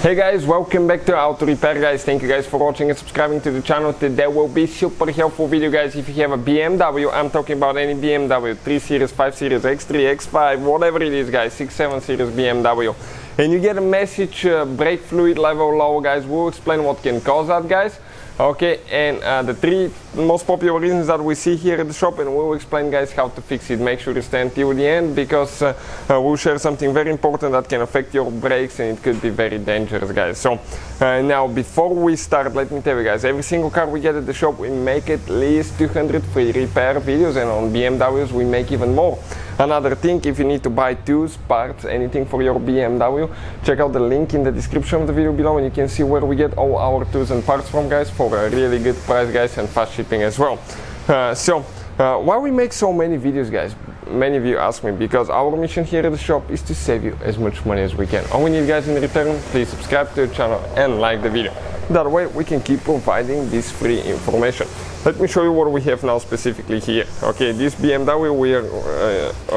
Hey guys, welcome back to Auto Repair guys. Thank you guys for watching and subscribing to the channel. Today will be super helpful video guys. If you have a BMW, I'm talking about any BMW 3 Series, 5 Series, X3, X5, whatever it is guys, 6, 7 Series BMW, and you get a message brake fluid level low guys, we'll explain what can cause that guys. Okay, and the three most popular reasons that we see here at the shop, and we'll explain guys how to fix it. Make sure to stay until the end, because we'll share something very important that can affect your brakes and it could be very dangerous guys. So now before we start, let me tell you guys, every single car we get at the shop we make at least 200 free repair videos, and on BMWs we make even more. Another thing, if you need to buy tools, parts, anything for your BMW, check out the link in the description of the video below and you can see where we get all our tools and parts from guys, for a really good price guys, and fast shipping as well. Why we make so many videos guys? Many of you ask me, because our mission here at the shop is to save you as much money as we can. All we need guys in return, please subscribe to the channel and like the video. That way we can keep providing this free information. Let me show you what we have now specifically here. Okay, this BMW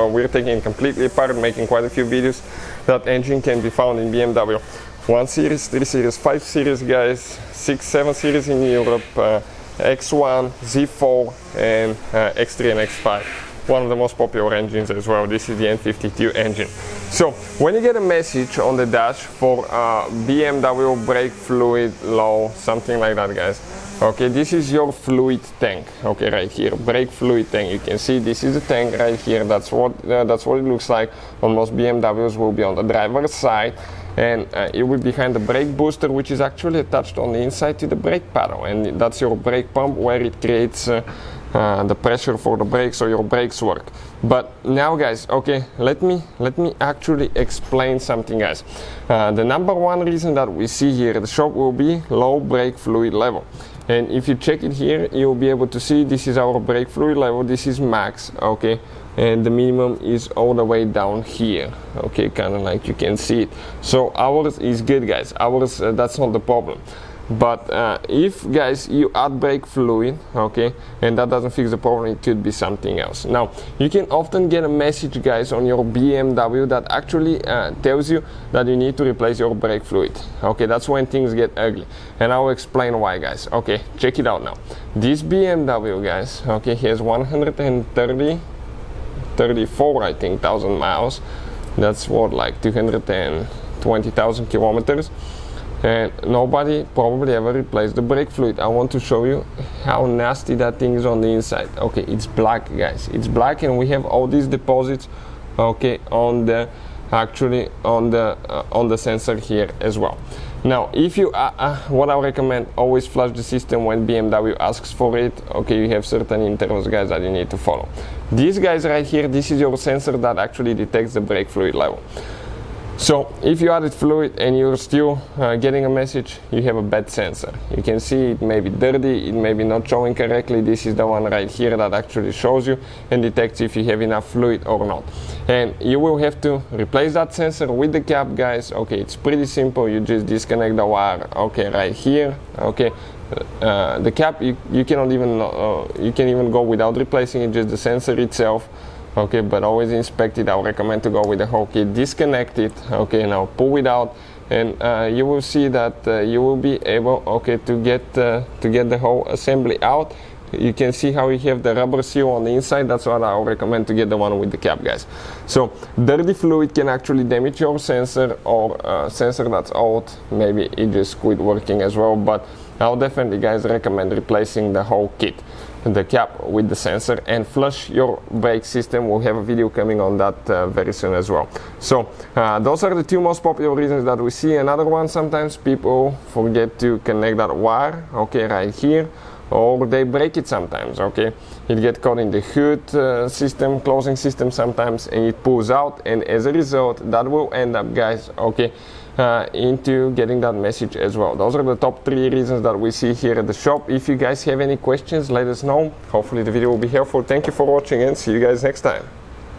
we're taking it completely apart, making quite a few videos. That engine can be found in BMW 1 Series, 3 Series, 5 Series guys, 6, 7 Series in Europe, X1, Z4 and X3 and X5. One of the most popular engines as well. This is the N52 engine. So when you get a message on the dash for BMW brake fluid low, something like that guys, okay, this is your fluid tank. Okay, right here, brake fluid tank. You can see this is the tank right here. That's what it looks like. On most BMWs will be on the driver's side, and it will be behind the brake booster, which is actually attached on the inside to the brake paddle, and that's your brake pump where it creates the pressure for the brakes, so your brakes work. But now guys, okay, let me actually explain something guys. The number one reason that we see here at the shop will be low brake fluid level. And if you check it here, you'll be able to see this is our brake fluid level. This is max, okay, and the minimum is all the way down here, okay, kind of like you can see it. So ours is good guys, ours that's not the problem. But if guys you add brake fluid, okay, and that doesn't fix the problem, it could be something else. Now you can often get a message guys on your BMW that actually tells you that you need to replace your brake fluid. Okay, that's when things get ugly, and I'll explain why guys. Okay, check it out now. This BMW guys, okay, has 134 I think thousand miles. That's what, like 220,000 kilometers. And nobody probably ever replaced the brake fluid. I want to show you how nasty that thing is on the inside. Okay, it's black guys, it's black, and we have all these deposits, okay, on the on the sensor here as well. Now if you what I recommend, always flush the system when BMW asks for it. Okay, you have certain intervals guys that you need to follow. These guys right here, this is your sensor that actually detects the brake fluid level. So if you added fluid and you're still getting a message, you have a bad sensor. You can see it may be dirty, it may be not showing correctly. This is the one right here that actually shows you and detects if you have enough fluid or not. And you will have to replace that sensor with the cap guys. Okay, it's pretty simple. You just disconnect the wire, okay, right here. Okay, the cap you cannot even you can even go without replacing it, just the sensor itself. Okay, but always inspect it. I would recommend to go with the whole kit. Disconnect it. Okay, now pull it out, and you will see that you will be able, okay, to get the whole assembly out. You can see how you have the rubber seal on the inside. That's what I would recommend, to get the one with the cap guys. So dirty fluid can actually damage your sensor, or sensor that's old, maybe it just quit working as well. But I'll definitely guys recommend replacing the whole kit, the cap with the sensor, and flush your brake system. We'll have a video coming on that very soon as well. So those are the two most popular reasons that we see. Another one, sometimes people forget to connect that wire, okay, right here, or they break it sometimes. Okay, it gets caught in the hood system, closing system sometimes, and it pulls out, and as a result that will end up guys, okay, into getting that message as well. Those are the top 3 reasons that we see here at the shop. If you guys have any questions, let us know. Hopefully the video will be helpful. Thank you for watching, and see you guys next time.